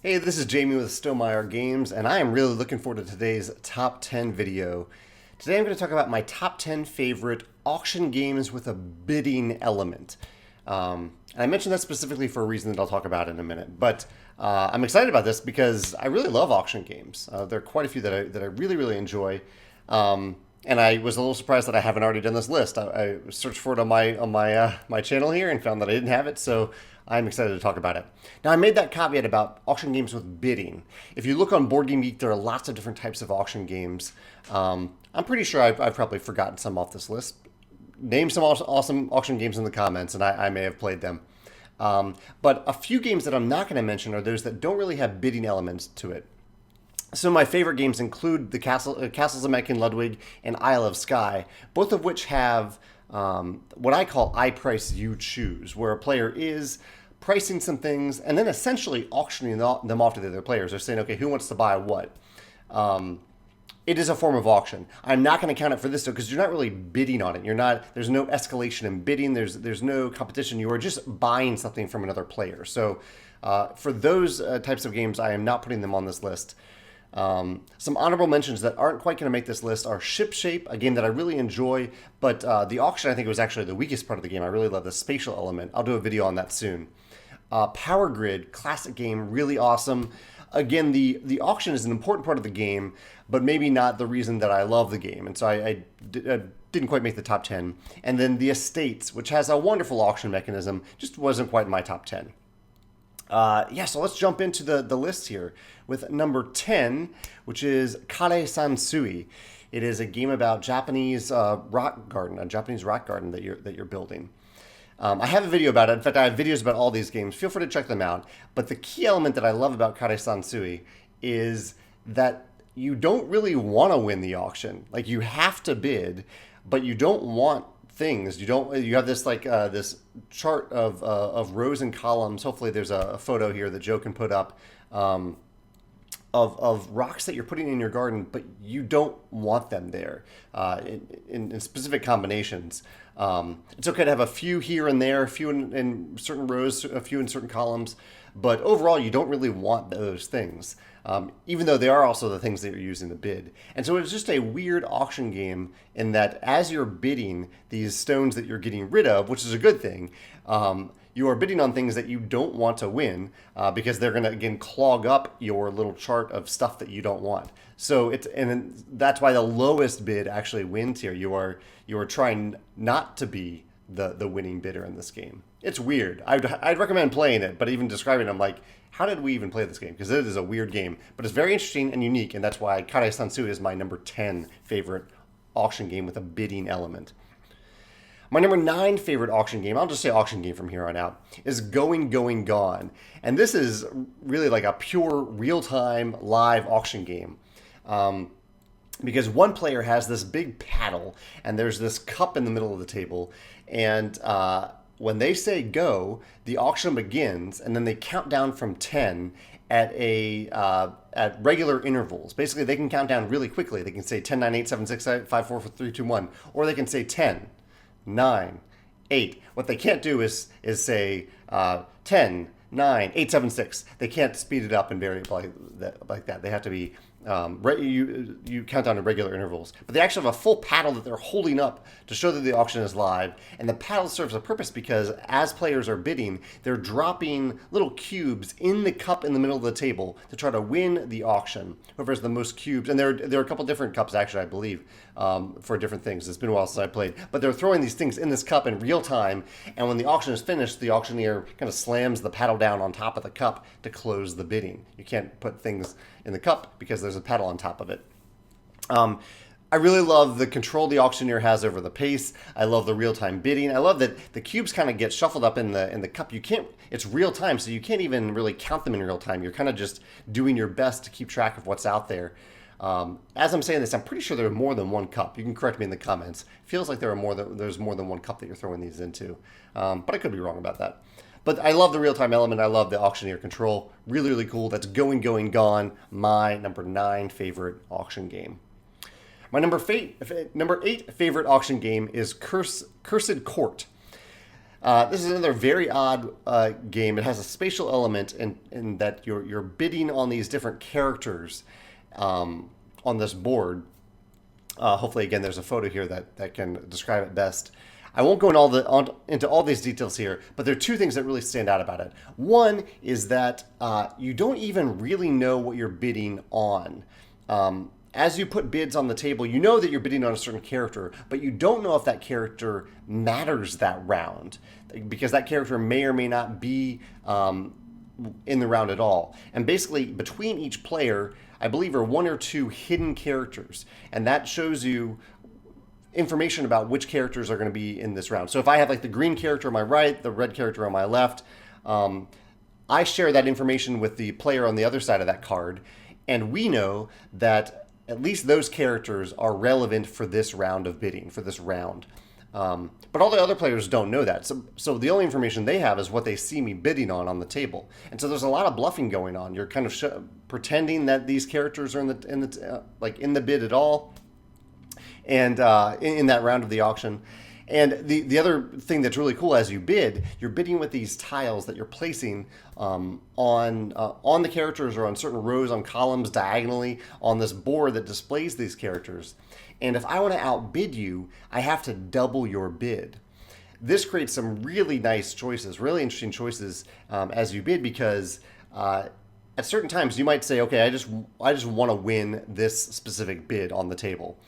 Hey, this is Jamey with Stonemeyer Games, and I am really looking forward to today's top 10 video. Today I'm going to talk about my top 10 favorite auction games with a bidding element. And I mentioned that specifically for a reason that I'll talk about in a minute. But I'm excited about this because I really love auction games. There are quite a few that I really enjoy. And I was a little surprised that I haven't already done this list. I searched for it on my channel here and found that I didn't have it, so I'm excited to talk about it. Now, I made that caveat about auction games with bidding. If you look on Board Game Geek, there are lots of different types of auction games. I'm pretty sure I've probably forgotten some off this list. Name some awesome auction games in the comments, and I may have played them. But a few games that I'm not going to mention are those that don't really have bidding elements to it. Some of my favorite games include the Castles of Mech and Ludwig and Isle of Skye, both of which have what I call I price you choose, where a player is pricing some things and then essentially auctioning them off to the other players. They're saying, okay, who wants to buy what? It is a form of auction. I'm not going to count it for this though, because you're not really bidding on it. There's no escalation in bidding. There's no competition. You are just buying something from another player. So for those types of games, I am not putting them on this list. Some honorable mentions that aren't quite going to make this list are ShipShape, a game that I really enjoy, but the auction I think was actually the weakest part of the game. I really love the spatial element. I'll do a video on that soon. Power Grid, classic game, really awesome. Again, the auction is an important part of the game, but maybe not the reason that I love the game, and so I didn't quite make the top 10. And then The Estates, which has a wonderful auction mechanism, just wasn't quite in my top 10. So let's jump into the list here with number 10, which is Karesansui. It is a game about Japanese rock garden, a Japanese rock garden that you're building. I have a video about it. In fact, I have videos about all these games. Feel free to check them out. But the key element that I love about Karesansui is that you don't really want to win the auction. Like, you have to bid, but you don't want things. You have this this chart of rows and columns. Hopefully there's a photo here that Joe can put up of rocks that you're putting in your garden, but you don't want them there in specific combinations. It's okay to have a few here and there, a few in certain rows, a few in certain columns, but overall you don't really want those things. Even though they are also the things that you're using to bid. And so it's just a weird auction game in that as you're bidding these stones that you're getting rid of, which is a good thing, you are bidding on things that you don't want to win because they're going to, again, clog up your little chart of stuff that you don't want. So that's why the lowest bid actually wins here. You are trying not to be the winning bidder in this game. It's weird. I'd recommend playing it, but even describing it, I'm like, how did we even play this game? Because it is a weird game, but it's very interesting and unique, and that's why Karesansui is my number 10 favorite auction game with a bidding element. My number 9 favorite auction game, I'll just say auction game from here on out, is Going, Going, Gone. And this is really like a pure real-time live auction game. Because one player has this big paddle, and there's this cup in the middle of the table, and when they say go, the auction begins, and then they count down from 10 at regular intervals. Basically, they can count down really quickly. They can say 10, 9, 8, 7, 6, 5, 4, 3, 2, 1, or they can say 10, 9, 8. What they can't do is say 10, 9, 8, 7, 6. They can't speed it up and vary it like that. They have to be you count down in regular intervals, but they actually have a full paddle that they're holding up to show that the auction is live, and the paddle serves a purpose because as players are bidding, they're dropping little cubes in the cup in the middle of the table to try to win the auction. Whoever has the most cubes, and there are a couple different cups actually, I believe, for different things. It's been a while since I played, but they're throwing these things in this cup in real time, and when the auction is finished, the auctioneer kind of slams the paddle down on top of the cup to close the bidding. You can't put things in the cup because there's a paddle on top of it. I really love the control the auctioneer has over the pace. I love the real-time bidding. I love that the cubes kind of get shuffled up in the cup. It's real time, so you can't even really count them in real time. You're kind of just doing your best to keep track of what's out there. As I'm saying this, I'm pretty sure there are more than one cup. You can correct me in the comments. It feels like there's more than one cup that you're throwing these into, but I could be wrong about that. But I love the real-time element. I love the auctioneer control. Really cool. That's Going, Going, Gone, my number 9 favorite auction game. My number 8 favorite auction game is Cursed Court. This is another very odd game. It has a spatial element in that you're bidding on these different characters on this board. Hopefully, again, there's a photo here that can describe it best. I won't go into all these details here, but there are two things that really stand out about it. One is that you don't even really know what you're bidding on. As you put bids on the table, you know that you're bidding on a certain character, but you don't know if that character matters that round, because that character may or may not be in the round at all. And basically, between each player, I believe are one or two hidden characters, and that shows you information about which characters are going to be in this round. So if I have like the green character on my right, the red character on my left, I share that information with the player on the other side of that card, and we know that at least those characters are relevant for this round of bidding, for this round. But all the other players don't know that. So the only information they have is what they see me bidding on the table. And so there's a lot of bluffing going on. You're kind of pretending that these characters are in the bid at all, and in that round of the auction. And the other thing that's really cool, as you bid, you're bidding with these tiles that you're placing on the characters, or on certain rows, on columns, diagonally on this board that displays these characters. And if I want to outbid you, I have to double your bid. This creates some really nice choices, really interesting choices as you bid, because at certain times you might say, okay, I just want to win this specific bid on the table.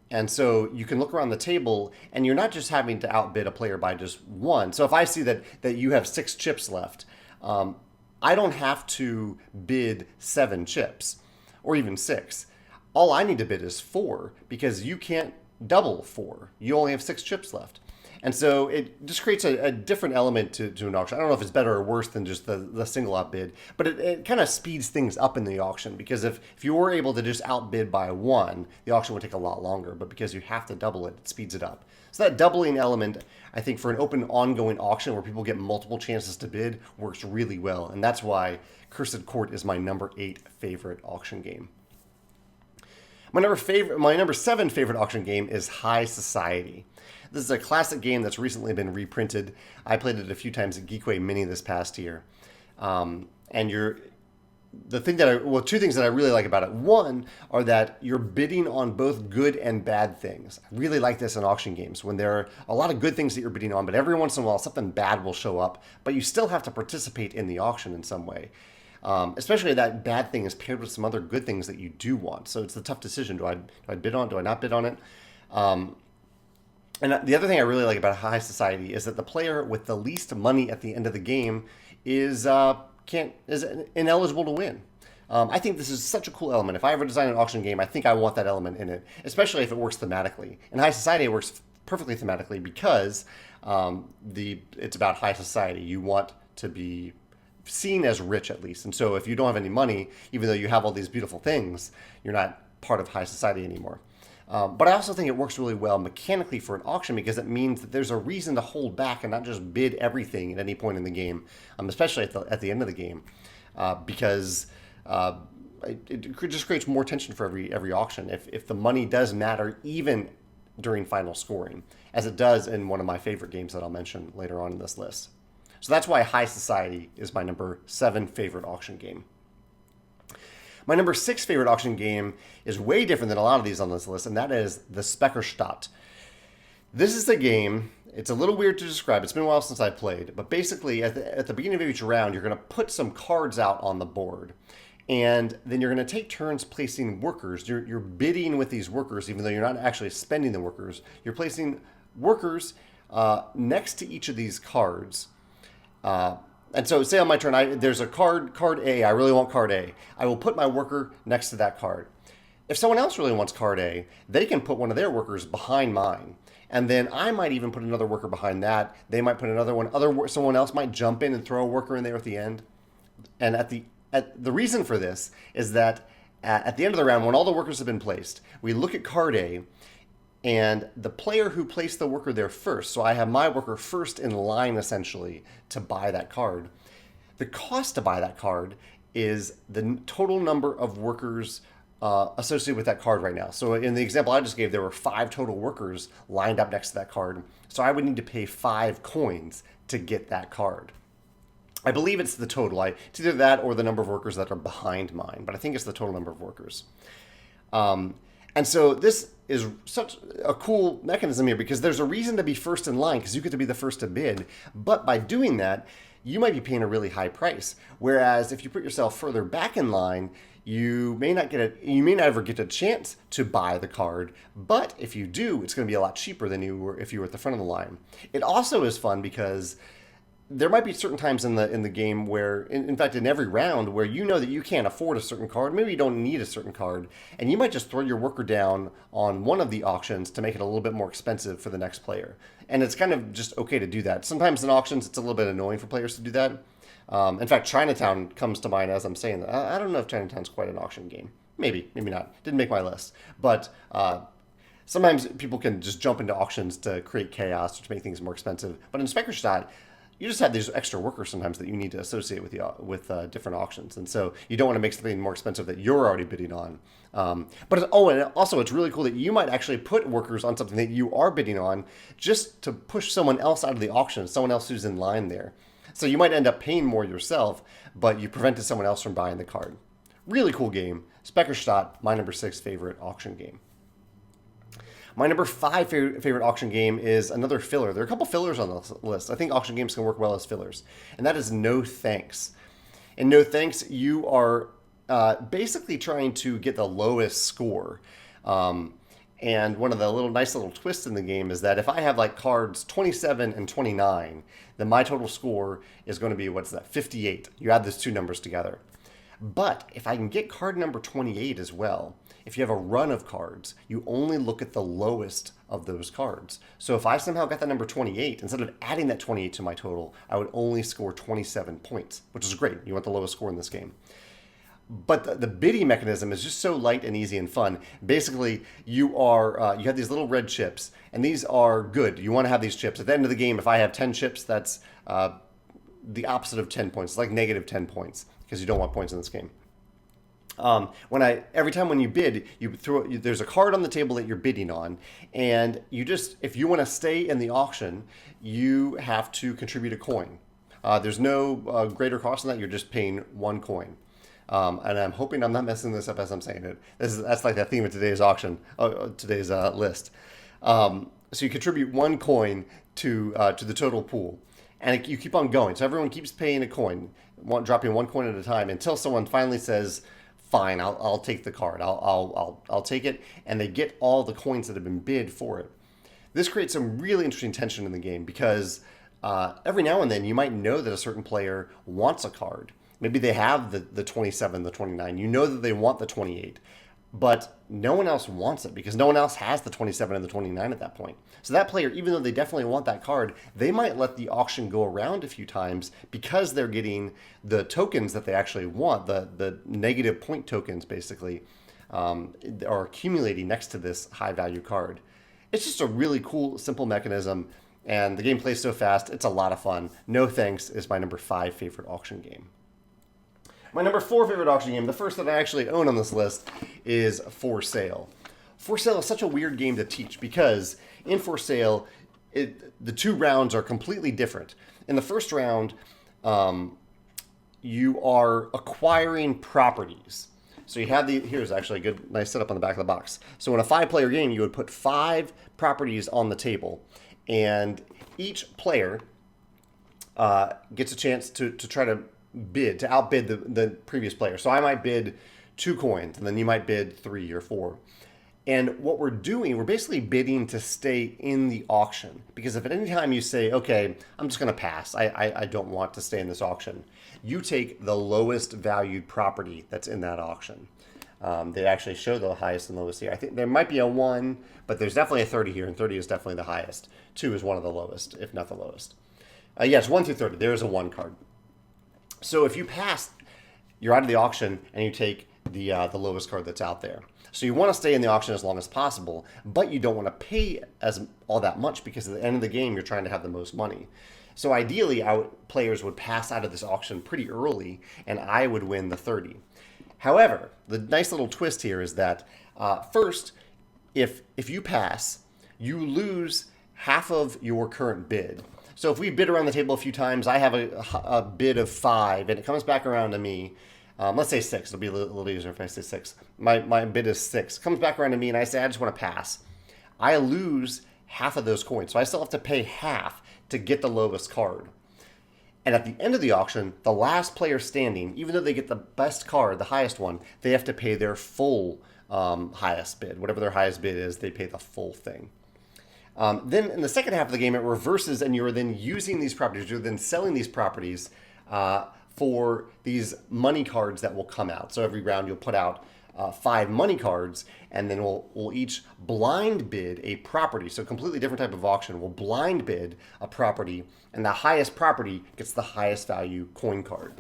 And so you can look around the table, and you're not just having to outbid a player by just one. So if I see that you have 6 chips left, I don't have to bid 7 chips, or even 6. All I need to bid is 4, because you can't double 4. You only have 6 chips left. And so it just creates a different element to an auction. I don't know if it's better or worse than just the single outbid, but it kind of speeds things up in the auction, because if you were able to just outbid by 1, the auction would take a lot longer, but because you have to double it, it speeds it up. So that doubling element, I think, for an open ongoing auction where people get multiple chances to bid, works really well. And that's why Cursed Court is my number 8 favorite auction game. My number 7 favorite auction game is High Society. This is a classic game that's recently been reprinted. I played it a few times at Geekway Mini this past year. And two things that I really like about it. One are that you're bidding on both good and bad things. I really like this in auction games, when there are a lot of good things that you're bidding on, but every once in a while something bad will show up, but you still have to participate in the auction in some way. Especially if that bad thing is paired with some other good things that you do want. So it's a tough decision. Do I bid on it? Do I not bid on it? And the other thing I really like about High Society is that the player with the least money at the end of the game is ineligible to win. I think this is such a cool element. If I ever design an auction game, I think I want that element in it, especially if it works thematically. In High Society, it works perfectly thematically because it's about high society. You want to be seen as rich, at least. And so if you don't have any money, even though you have all these beautiful things, you're not part of high society anymore. But I also think it works really well mechanically for an auction, because it means that there's a reason to hold back and not just bid everything at any point in the game, especially at the end of the game, because it just creates more tension for every auction if the money does matter, even during final scoring, as it does in one of my favorite games that I'll mention later on in this list. So that's why High Society is my number 7 favorite auction game. My number 6 favorite auction game is way different than a lot of these on this list, and that is the Speicherstadt. This is a game, it's a little weird to describe, it's been a while since I played, but basically at the beginning of each round, you're going to put some cards out on the board, and then you're going to take turns placing workers. You're bidding with these workers, even though you're not actually spending the workers. You're placing workers next to each of these cards. And so say on my turn, there's a card A, I really want card A. I will put my worker next to that card. If someone else really wants card A, they can put one of their workers behind mine. And then I might even put another worker behind that. They might put another one. Someone else might jump in and throw a worker in there at the end. And the reason for this is that at the end of the round, when all the workers have been placed, we look at card A, and the player who placed the worker there first, so I have my worker first in line, essentially, to buy that card. The cost to buy that card is the total number of workers associated with that card right now. So in the example I just gave, there were 5 total workers lined up next to that card. So I would need to pay 5 coins to get that card. I believe it's the total. It's either that or the number of workers that are behind mine, but I think it's the total number of workers. And so this is such a cool mechanism here because there's a reason to be first in line because you get to be the first to bid. But by doing that, you might be paying a really high price. Whereas if you put yourself further back in line, you may not ever get a chance to buy the card. But if you do, it's going to be a lot cheaper than you were if you were at the front of the line. It also is fun because there might be certain times in the game where, in fact, in every round, where you know that you can't afford a certain card. Maybe you don't need a certain card, and you might just throw your worker down on one of the auctions to make it a little bit more expensive for the next player. And it's kind of just okay to do that. Sometimes in auctions, it's a little bit annoying for players to do that. In fact, Chinatown comes to mind as I'm saying that. I don't know if Chinatown's quite an auction game. Maybe not. Didn't make my list. But sometimes people can just jump into auctions to create chaos or to make things more expensive. But in Speicherstadt, you just have these extra workers sometimes that you need to associate with different auctions. And so you don't want to make something more expensive that you're already bidding on. And also it's really cool that you might actually put workers on something that you are bidding on just to push someone else out of the auction, someone else who's in line there. So you might end up paying more yourself, but you prevented someone else from buying the card. Really cool game. Speicherstadt, my number 6 favorite auction game. My number 5 favorite auction game is another filler. There are a couple fillers on this list. I think auction games can work well as fillers. And that is No Thanks. In No Thanks, you are basically trying to get the lowest score. And one of the nice little twists in the game is that if I have like cards 27 and 29, then my total score is going to be, 58. You add those two numbers together. But if I can get card number 28 as well, if you have a run of cards, you only look at the lowest of those cards. So if I somehow got that number 28, instead of adding that 28 to my total, I would only score 27 points, which is great. You want the lowest score in this game. But the bidding mechanism is just so light and easy and fun. Basically, you have these little red chips, and these are good. You want to have these chips. At the end of the game, if I have 10 chips, that's the opposite of 10 points. It's like negative 10 points, because you don't want points in this game. Every time when you bid, there's a card on the table that you're bidding on, and if you want to stay in the auction, you have to contribute a coin. There's no greater cost than that. You're just paying 1 coin. And I'm hoping I'm not messing this up as I'm saying it. That's like the theme of today's auction, today's list. So you contribute 1 coin to the total pool, and you keep on going. So everyone keeps paying a coin, dropping 1 coin at a time until someone finally says, "Fine, I'll take the card. I'll take it," and they get all the coins that have been bid for it. This creates some really interesting tension in the game because every now and then you might know that a certain player wants a card. Maybe they have the 27, the 29. You know that they want the 28, but no one else wants it because no one else has the 27 and the 29 at that point. So that player, even though they definitely want that card, they might let the auction go around a few times because they're getting the tokens that they actually want, the negative point tokens basically, are accumulating next to this high value card. It's just a really cool, simple mechanism, and the game plays so fast. It's a lot of fun. No Thanks is my number 5 favorite auction game. My number 4 favorite auction game, the first that I actually own on this list, is For Sale. For Sale is such a weird game to teach because in For Sale, the 2 rounds are completely different. In the first round, you are acquiring properties. So you have here's actually a good, nice setup on the back of the box. So in a 5-player game, you would put 5 properties on the table, and each player gets a chance to try to outbid the previous player. So I might bid 2 coins, and then you might bid 3 or 4. And what we're doing, we're basically bidding to stay in the auction. Because if at any time you say, okay, I'm just going to pass, I don't want to stay in this auction, you take the lowest valued property that's in that auction. They actually show the highest and lowest here. I think there might be a 1, but there's definitely a 30 here, and 30 is definitely the highest. 2 is one of the lowest, if not the lowest. Yes, 1 through 30, there is a 1 card. So if you pass, you're out of the auction, and you take the lowest card that's out there. So you want to stay in the auction as long as possible, but you don't want to pay all that much because at the end of the game, you're trying to have the most money. So ideally, players would pass out of this auction pretty early, and I would win the 30. However, the nice little twist here is that first, if you pass, you lose half of your current bid. So if we bid around the table a few times, I have a bid of 5, and it comes back around to me. Let's say 6. It'll be a little easier if I say 6. My bid is 6. Comes back around to me, and I say, I just want to pass. I lose half of those coins. So I still have to pay half to get the lowest card. And at the end of the auction, the last player standing, even though they get the best card, the highest one, they have to pay their full highest bid. Whatever their highest bid is, they pay the full thing. Then in the second half of the game, it reverses, and you're then using these properties. You're then selling these properties for these money cards that will come out. So every round you'll put out 5 money cards, and then we'll each blind bid a property. So a completely different type of auction. We'll blind bid a property, and the highest property gets the highest value coin card.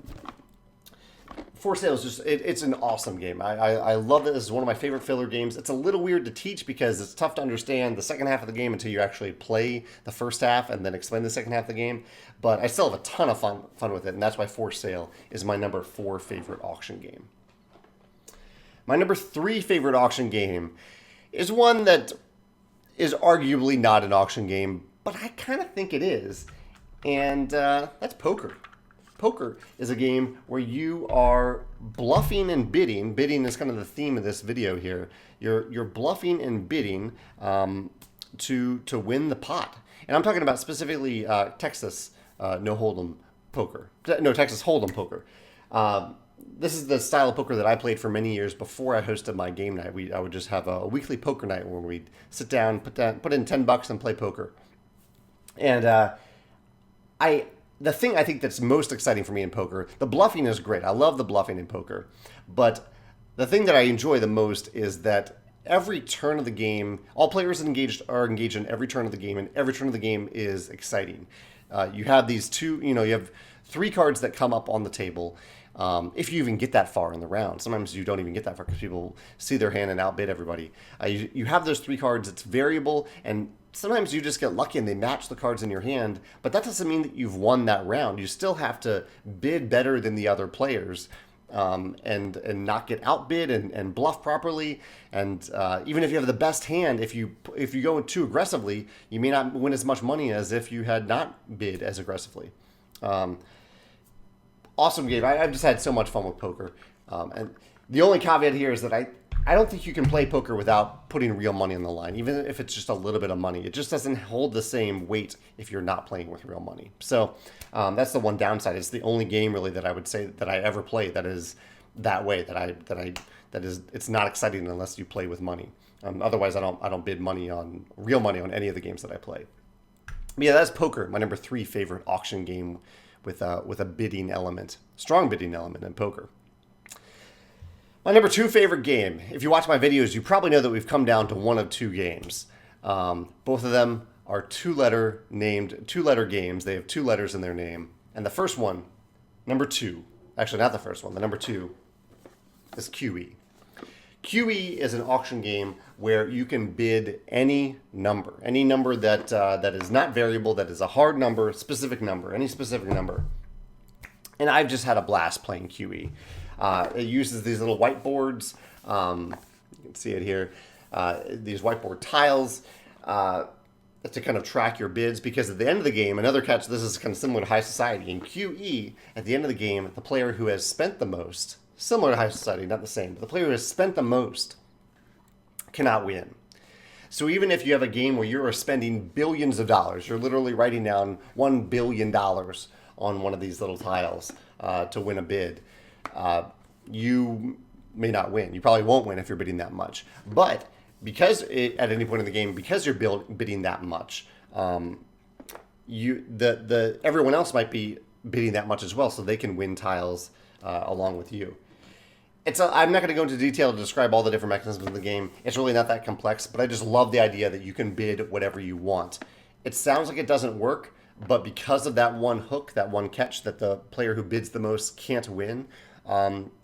For Sale is just, it's an awesome game. I love it. This is one of my favorite filler games. It's a little weird to teach because it's tough to understand the second half of the game until you actually play the first half and then explain the second half of the game. But I still have a ton of fun with it, and that's why For Sale is my number 4 favorite auction game. My number 3 favorite auction game is one that is arguably not an auction game, but I kind of think it is, and that's poker. Poker is a game where you are bluffing and bidding. Bidding is kind of the theme of this video here. You're bluffing and bidding to win the pot. And I'm talking about specifically Texas Hold'em poker. No, Texas Hold'em poker. This is the style of poker that I played for many years before I hosted my game night. I would just have a weekly poker night where we'd sit down, put in $10 and play poker. And the thing I think that's most exciting for me in poker, the bluffing is great. I love the bluffing in poker. But the thing that I enjoy the most is that every turn of the game, all players are engaged in every turn of the game, and every turn of the game is exciting. You have these you have 3 cards that come up on the table. If you even get that far in the round. Sometimes you don't even get that far because people see their hand and outbid everybody. You have those 3 cards. It's variable, and sometimes you just get lucky and they match the cards in your hand, but that doesn't mean that you've won that round. You still have to bid better than the other players and not get outbid and bluff properly. And even if you have the best hand, if you go too aggressively, you may not win as much money as if you had not bid as aggressively. Awesome game. I've just had so much fun with poker. And the only caveat here is that I don't think you can play poker without putting real money on the line, even if it's just a little bit of money. It just doesn't hold the same weight if you're not playing with real money. So that's the one downside. It's the only game really that I would say that I ever play that is that way. It's not exciting unless you play with money. Otherwise, I don't bid real money on any of the games that I play. But yeah, that's poker. My number 3 favorite auction game with a bidding element, strong bidding element in poker. My number 2 favorite game. If you watch my videos, you probably know that we've come down to one of 2 games. Both of them are 2-letter games. They have 2 letters in their name. And the first one, number 2, actually not the first one, the number 2 is QE. QE is an auction game where you can bid any number that is not variable, that is a hard number, specific number, any specific number. And I've just had a blast playing QE. It uses these little whiteboards. You can see it here. These whiteboard tiles to kind of track your bids, because at the end of the game, another catch, this is kind of similar to High Society. In QE, at the end of the game, the player who has spent the most, similar to High Society, not the same, but the player who has spent the most cannot win. So even if you have a game where you're spending billions of dollars, you're literally writing down $1 billion on one of these little tiles to win a bid, you may not win. You probably won't win if you're bidding that much. But because at any point in the game, because you're bidding that much, everyone else might be bidding that much as well, so they can win tiles along with you. I'm not going to go into detail to describe all the different mechanisms of the game. It's really not that complex, but I just love the idea that you can bid whatever you want. It sounds like it doesn't work, but because of that one hook, that one catch that the player who bids the most can't win,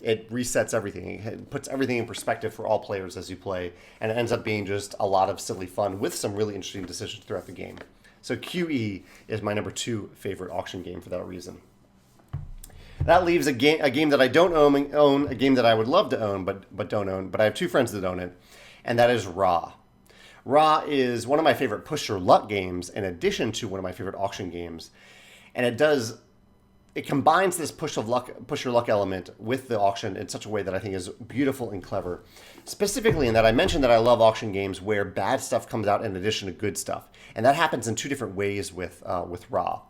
it resets everything. It puts everything in perspective for all players as you play, and it ends up being just a lot of silly fun with some really interesting decisions throughout the game. So QE is my number 2 favorite auction game for that reason. That leaves a game that I don't own, a game that I would love to own, but don't own. But I have two friends that own it, and that is Ra. Ra is one of my favorite push your luck games, in addition to one of my favorite auction games, and it combines this push your luck element with the auction in such a way that I think is beautiful and clever. Specifically in that I mentioned that I love auction games where bad stuff comes out in addition to good stuff, and that happens in two different ways with Ra.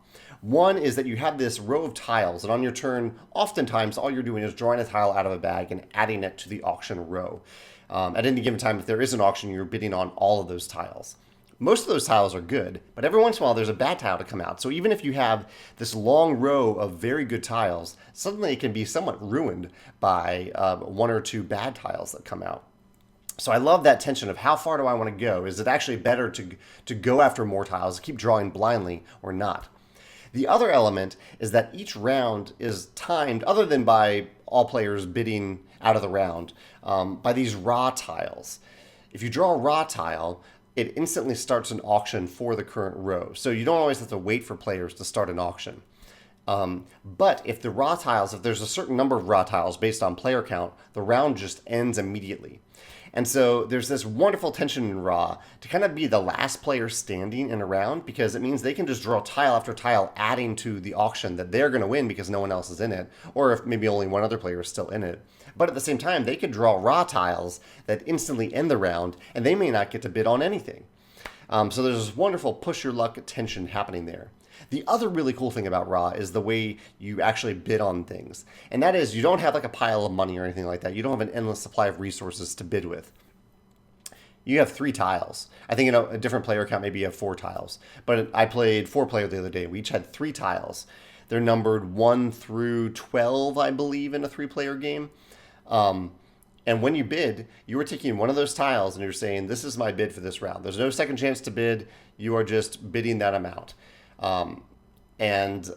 One is that you have this row of tiles, and on your turn, oftentimes all you're doing is drawing a tile out of a bag and adding it to the auction row. At any given time, if there is an auction, you're bidding on all of those tiles. Most of those tiles are good, but every once in a while there's a bad tile to come out. So even if you have this long row of very good tiles, suddenly it can be somewhat ruined by one or two bad tiles that come out. So I love that tension of how far do I want to go? Is it actually better to go after more tiles, keep drawing blindly, or not? The other element is that each round is timed, other than by all players bidding out of the round, by these Ra tiles. If you draw a Ra tile, it instantly starts an auction for the current row. So you don't always have to wait for players to start an auction. But if there's a certain number of Ra tiles based on player count, the round just ends immediately. And so there's this wonderful tension in Ra to kind of be the last player standing in a round, because it means they can just draw tile after tile adding to the auction that they're going to win because no one else is in it, or if maybe only one other player is still in it. But at the same time, they could draw Ra tiles that instantly end the round, and they may not get to bid on anything. So there's this wonderful push your luck tension happening there. The other really cool thing about Ra is the way you actually bid on things. And that is, you don't have like a pile of money or anything like that. You don't have an endless supply of resources to bid with. You have 3 tiles. I think a different player count, maybe you have 4 tiles. But I played 4-player the other day. We each had 3 tiles. They're numbered 1 through 12, I believe, in a 3-player game. And when you bid, you are taking one of those tiles and you're saying, this is my bid for this round. There's no second chance to bid. You are just bidding that amount. And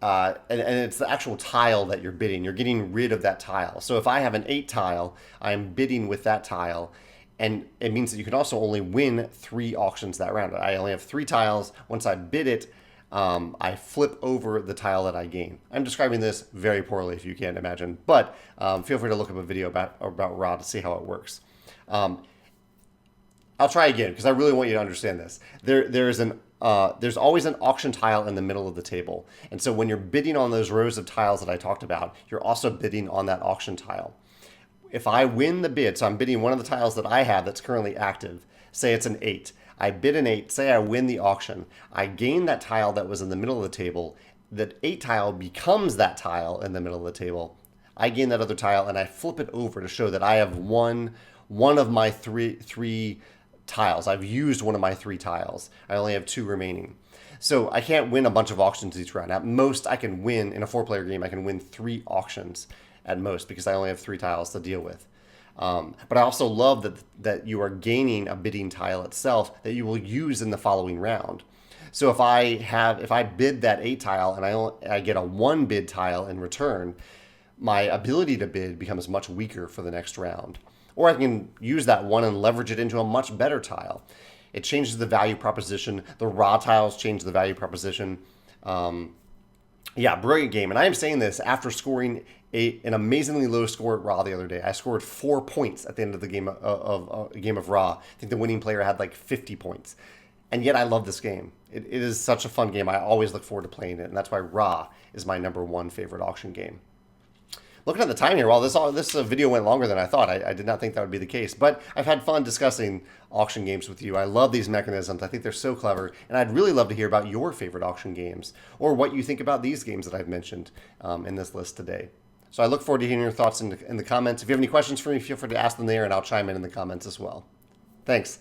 it's the actual tile that you're bidding. You're getting rid of that tile. So if I have an 8 tile, I'm bidding with that tile. And it means that you can also only win 3 auctions that round. I only have 3 tiles. Once I bid it, I flip over the tile that I gain. I'm describing this very poorly, if you can't imagine, but feel free to look up a video about Ra to see how it works. I'll try again because I really want you to understand this. There's always an auction tile in the middle of the table, and so when you're bidding on those rows of tiles that I talked about, you're also bidding on that auction tile. If I win the bid, so I'm bidding one of the tiles that I have that's currently active, say it's an 8. I bid an 8, say I win the auction. I gain that tile that was in the middle of the table. That 8 tile becomes that tile in the middle of the table. I gain that other tile and I flip it over to show that I have won one of my three tiles. I've used one of my 3 tiles. I only have 2 remaining. So I can't win a bunch of auctions each round. At most, I can win, in a 4-player game, I can win 3 auctions at most because I only have 3 tiles to deal with. But I also love that you are gaining a bidding tile itself that you will use in the following round. So if I bid that 8 tile and I get a 1 bid tile in return, my ability to bid becomes much weaker for the next round. Or I can use that 1 and leverage it into a much better tile. It changes the value proposition. The Ra tiles change the value proposition. Yeah, brilliant game. And I am saying this after scoring an amazingly low score at Ra the other day. I scored 4 points at the end of the game of Ra. I think the winning player had like 50 points. And yet I love this game. It is such a fun game. I always look forward to playing it. And that's why Ra is my #1 favorite auction game. Looking at the time here, while this video went longer than I thought, I did not think that would be the case. But I've had fun discussing auction games with you. I love these mechanisms. I think they're so clever. And I'd really love to hear about your favorite auction games or what you think about these games that I've mentioned in this list today. So I look forward to hearing your thoughts in the comments. If you have any questions for me, feel free to ask them there, and I'll chime in the comments as well. Thanks.